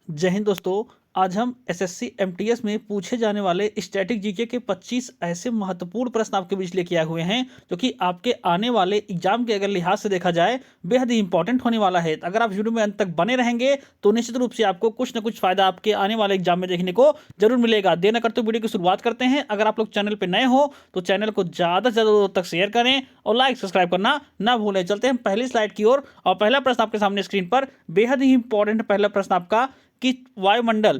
जय हिंद दोस्तों। आज हम एसएससी एमटीएस में पूछे जाने वाले स्टैटिक जीके के 25 ऐसे महत्वपूर्ण प्रश्न आपके बीच लेके आए हुए हैं जो कि आपके आने वाले एग्जाम के अगर लिहाज से देखा जाए बेहद ही इंपॉर्टेंट होने वाला है। अगर आप वीडियो में अंत तक बने रहेंगे तो निश्चित रूप से आपको कुछ ना कुछ फायदा आपके आने वाले एग्जाम में देखने को जरूर मिलेगा। देर न करते वीडियो की शुरुआत करते हैं। अगर आप लोग चैनल पर नए हो तो चैनल को ज़्यादा से ज़्यादा लोगों तक शेयर करें और लाइक सब्सक्राइब करना ना भूलें। चलते हैं पहली स्लाइड की ओर और पहला प्रश्न आपके सामने स्क्रीन पर बेहद ही इंपॉर्टेंट पहला प्रश्न आपका कि वायुमंडल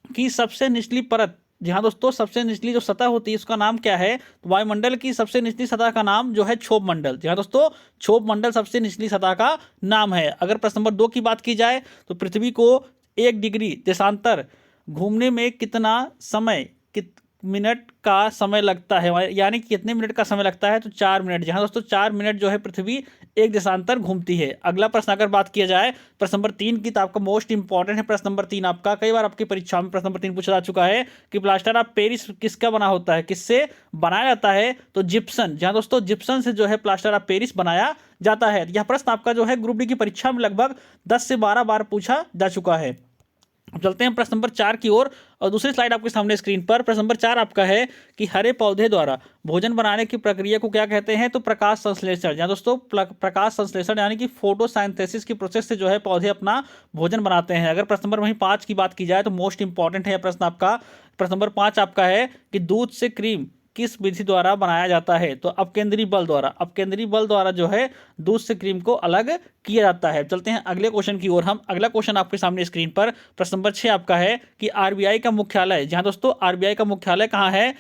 की सबसे निचली परत, जहां दोस्तों सबसे निचली जो सतह होती है उसका नाम क्या है? तो वायुमंडल की सबसे निचली सतह का नाम जो है क्षोभ मंडल। जहां दोस्तों क्षोभ मंडल सबसे निचली सतह का नाम है। अगर प्रश्न नंबर 2 की बात की जाए तो पृथ्वी को 1 डिग्री देशांतर घूमने में कितना समय मिनट का समय लगता है, यानी कि कितने मिनट का समय लगता है? तो 4 मिनट। जहां दोस्तों 4 मिनट जो है पृथ्वी एक देशांतर घूमती है। अगला प्रश्न अगर बात किया जाए प्रश्न नंबर 3 की, तो आपका मोस्ट इंपॉर्टेंट है प्रश्न नंबर 3 आपका। कई बार आपकी परीक्षा में प्रश्न नंबर 3 पूछा जा चुका है कि प्लास्टर ऑफ पेरिस किसका बना होता है, किससे बनाया जाता है? तो जिप्सन। जहां दोस्तों जिप्सन से जो है प्लास्टर ऑफ पेरिस बनाया जाता है। यह प्रश्न आपका जो है ग्रुप डी की परीक्षा में लगभग 10 से 12 बार पूछा जा चुका है। अब चलते हैं प्रश्न नंबर 4 की ओर और दूसरी स्लाइड आपके सामने स्क्रीन पर। प्रश्न नंबर 4 आपका है कि हरे पौधे द्वारा भोजन बनाने की प्रक्रिया को क्या कहते हैं? तो प्रकाश संश्लेषण। जहां दोस्तों प्रकाश संश्लेषण यानी कि फोटोसाइंथेसिस की प्रोसेस से जो है पौधे अपना भोजन बनाते हैं। अगर प्रश्न नंबर वहीं 5 की बात की जाए तो मोस्ट इंपॉर्टेंट है प्रश्न आपका। प्रश्न नंबर 5 आपका है कि दूध से क्रीम किस विधि द्वारा बनाया जाता है? तो अपकेंद्री बल द्वारा। अपकेंद्री बल द्वारा जो है दूध से क्रीम को अलग किया जाता है। चलते हैं अगले क्वेश्चन की ओर हम। अगला क्वेश्चन आपके सामने स्क्रीन पर प्रश्न नंबर 6 आपका है कि आरबीआई का मुख्यालय, जहां दोस्तों आरबीआई का मुख्यालय कहां है?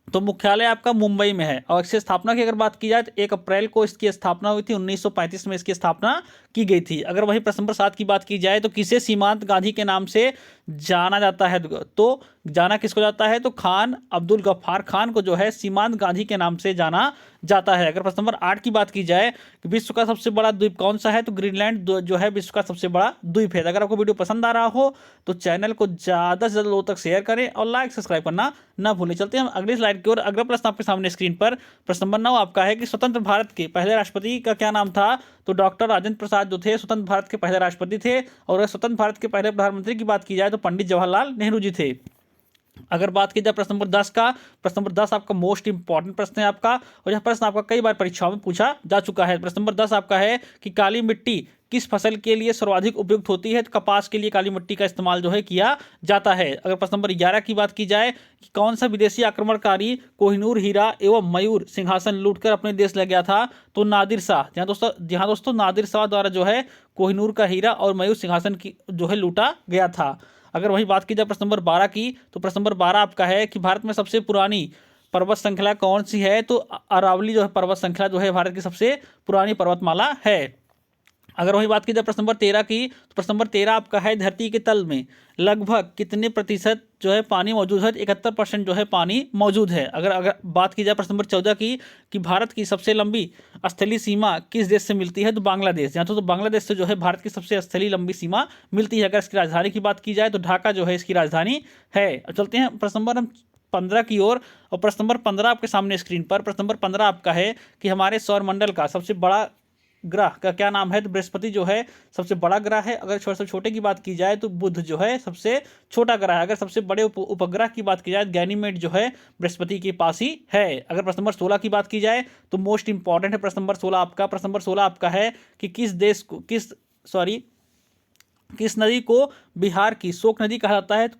तो मुख्यालय आपका मुंबई में है। और इसकी स्थापना की अगर बात की जाए तो 1 अप्रैल को इसकी स्थापना हुई थी। 1935 में इसकी स्थापना की गई थी। अगर वही प्रश्न नंबर 7 की बात की जाए तो किसे सीमांत गांधी के नाम से जाना जाता है? तो जाना किसको जाता है? तो खान अब्दुल गफ्फार खान को जो है सीमांत गांधी के नाम से जाना जाता है। अगर प्रश्न नंबर 8 की बात की जाए कि विश्व का सबसे बड़ा द्वीप कौन सा है? तो ग्रीनलैंड जो है विश्व का सबसे बड़ा द्वीप है। अगर आपको वीडियो पसंद आ रहा हो तो चैनल को ज़्यादा से ज़्यादा लोगों तक शेयर करें और लाइक सब्सक्राइब करना ना भूलें। चलते हैं हम अगली स्लाइड की ओर। अगला प्रश्न आपके सामने स्क्रीन पर प्रश्न नंबर 9 आपका है कि स्वतंत्र भारत के पहले राष्ट्रपति का क्या नाम था? तो डॉक्टर राजेंद्र प्रसाद जो थे स्वतंत्र भारत के पहले राष्ट्रपति थे। और अगर स्वतंत्र भारत के पहले प्रधानमंत्री की बात की जाए तो पंडित जवाहरलाल नेहरू जी थे। अगर बात की जाए प्रश्न नंबर 10 का, प्रश्न नंबर 10 आपका मोस्ट इंपॉर्टेंट प्रश्न है आपका और यह प्रश्न आपका कई बार परीक्षाओं में पूछा जा चुका है। प्रश्न नंबर 10 आपका है कि काली मिट्टी किस फसल के लिए सर्वाधिक उपयुक्त होती है? तो कपास के लिए काली मिट्टी का इस्तेमाल जो है किया जाता है। अगर प्रश्न नंबर 11 की बात की जाए कि कौन सा विदेशी आक्रमणकारी कोहिनूर हीरा एवं मयूर सिंहासन लूटकर अपने देश ले गया था? तो नादिर शाह। जहां दोस्तों नादिर शाह द्वारा जो है कोहिनूर का हीरा और मयूर सिंहासन की जो है लूटा गया था। अगर वही बात की जाए प्रश्न नंबर 12 की, तो प्रश्न नंबर 12 आपका है कि भारत में सबसे पुरानी पर्वत श्रृंखला कौन सी है? तो अरावली जो है पर्वत श्रृंखला जो है भारत की सबसे पुरानी पर्वतमाला है। अगर वही बात की जाए प्रश्न नंबर 13 की, तो प्रश्न नंबर 13 आपका है धरती के तल में लगभग कितने प्रतिशत जो है पानी मौजूद है? 71% जो है पानी मौजूद है। अगर बात की जाए प्रश्न नंबर 14 की कि भारत की सबसे लंबी स्थलीय सीमा किस देश से मिलती है? तो बांग्लादेश। यहाँ तो बांग्लादेश से जो है भारत की सबसे स्थलीय लंबी सीमा मिलती है। अगर इसकी राजधानी की बात की जाए तो ढाका जो है इसकी राजधानी है। चलते हैं प्रश्न नंबर 15 की ओर और प्रश्न नंबर 15 आपके सामने स्क्रीन पर। प्रश्न नंबर 15 आपका है कि हमारे सौरमंडल का सबसे बड़ा ग्रह का क्या नाम है? तो बृहस्पति जो है सबसे बड़ा ग्रह है। अगर सबसे छोटे की बात की जाए तो बुध जो है सबसे छोटा ग्रह है। अगर सबसे बड़े उपग्रह की बात की जाए गैनीमेड जो है बृहस्पति के पास ही है। अगर प्रश्न नंबर 16 की बात की जाए तो मोस्ट इंपॉर्टेंट है प्रश्न नंबर 16 आपका। प्रश्न नंबर 16 आपका है कि किस नदी को बिहार की शोक नदी कहा जाता है? तो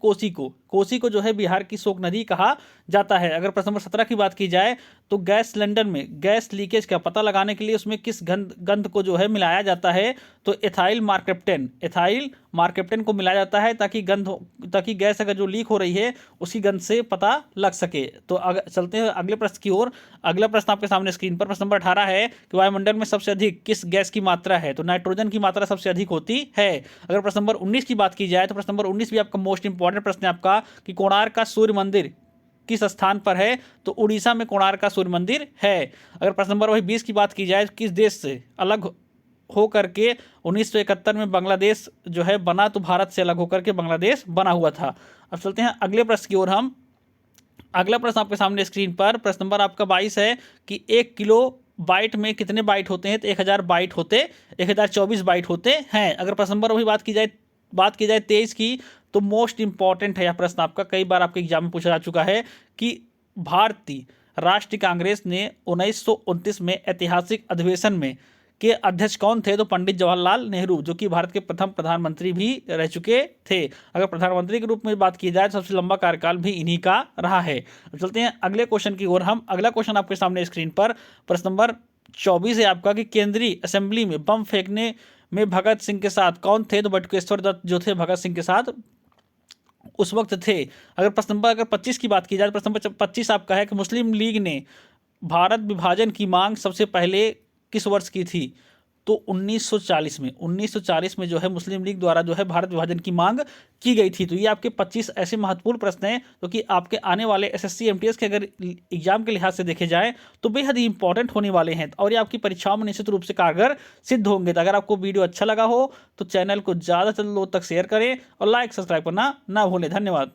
कोसी को जो है बिहार की शोक नदी कहा जाता है। अगर प्रश्न नंबर 17 की बात की जाए तो गैस सिलेंडर में गैस लीकेज का पता लगाने के लिए उसमें किस गंध को जो है मिलाया जाता है? तो एथाइल मार्केप्टेन को मिलाया जाता है ताकि गैस अगर जो लीक हो रही है उसी गंध से पता लग सके। तो चलते हैं अगले प्रश्न की ओर। अगला प्रश्न आपके सामने स्क्रीन पर प्रश्न नंबर 18 है कि वायुमंडल में सबसे अधिक किस गैस की मात्रा है? तो नाइट्रोजन की मात्रा सबसे अधिक होती है। अगर प्रश्न नंबर 19 की बात की जाए तो प्रश्न नंबर 19 भी आपका मोस्ट इंपॉर्टेंट प्रश्न है आपका कि कोणार्क का सूर्य मंदिर किस स्थान पर है? तो उड़ीसा में कोणार्क का सूर्य मंदिर है। अगर प्रश्न नंबर वही 20 की बात की जाए किस देश से अलग हो करके 1971 में बांग्लादेश जो है बना? तो भारत से अलग होकर के बांग्लादेश बना हुआ था। अब चलते हैं अगले प्रश्न की ओर हम। अगला प्रश्न आपके सामने स्क्रीन पर प्रश्न नंबर आपका 22 है कि 1 किलो बाइट में कितने बाइट होते हैं? तो 1000 बाइट होते 1024 बाइट होते हैं। अगर प्रश्न नंबर वही बात की जाए बात की जाए 23 की, तो मोस्ट इंपॉर्टेंट है यह प्रश्न आपका, कई बार आपके एग्जाम में पूछा जा चुका है कि भारतीय राष्ट्रीय कांग्रेस ने 1929 में ऐतिहासिक अधिवेशन में के अध्यक्ष कौन थे? तो पंडित जवाहरलाल नेहरू, जो कि भारत के प्रथम प्रधानमंत्री भी रह चुके थे। अगर प्रधानमंत्री के रूप में बात की जाए तो सबसे लंबा कार्यकाल भी इन्हीं का रहा है। अब चलते हैं अगले क्वेश्चन की ओर। हम अगला क्वेश्चन आपके सामने स्क्रीन पर प्रश्न नंबर 24 है आपका कि केंद्रीय असेंबली में बम फेंकने में भगत सिंह के साथ कौन थे? तो बटुकेश्वर दत्त जो थे भगत सिंह के साथ उस वक्त थे। अगर प्रश्न नंबर 25 की बात की जाए, प्रश्न नंबर 25 आपका है कि मुस्लिम लीग ने भारत विभाजन की मांग सबसे पहले किस वर्ष की थी? तो 1940 में जो है मुस्लिम लीग द्वारा जो है भारत विभाजन की मांग की गई थी। तो ये आपके 25 ऐसे महत्वपूर्ण प्रश्न हैं जो कि आपके आने वाले एसएससी एमटीएस के अगर एग्जाम के लिहाज से देखे जाए तो बेहद ही इंपॉर्टेंट होने वाले हैं और ये आपकी परीक्षाओं में निश्चित रूप से कारगर सिद्ध होंगे। तो अगर आपको वीडियो अच्छा लगा हो तो चैनल को ज़्यादा से लोग तक शेयर करें और लाइक सब्सक्राइब करना ना भूलें। धन्यवाद।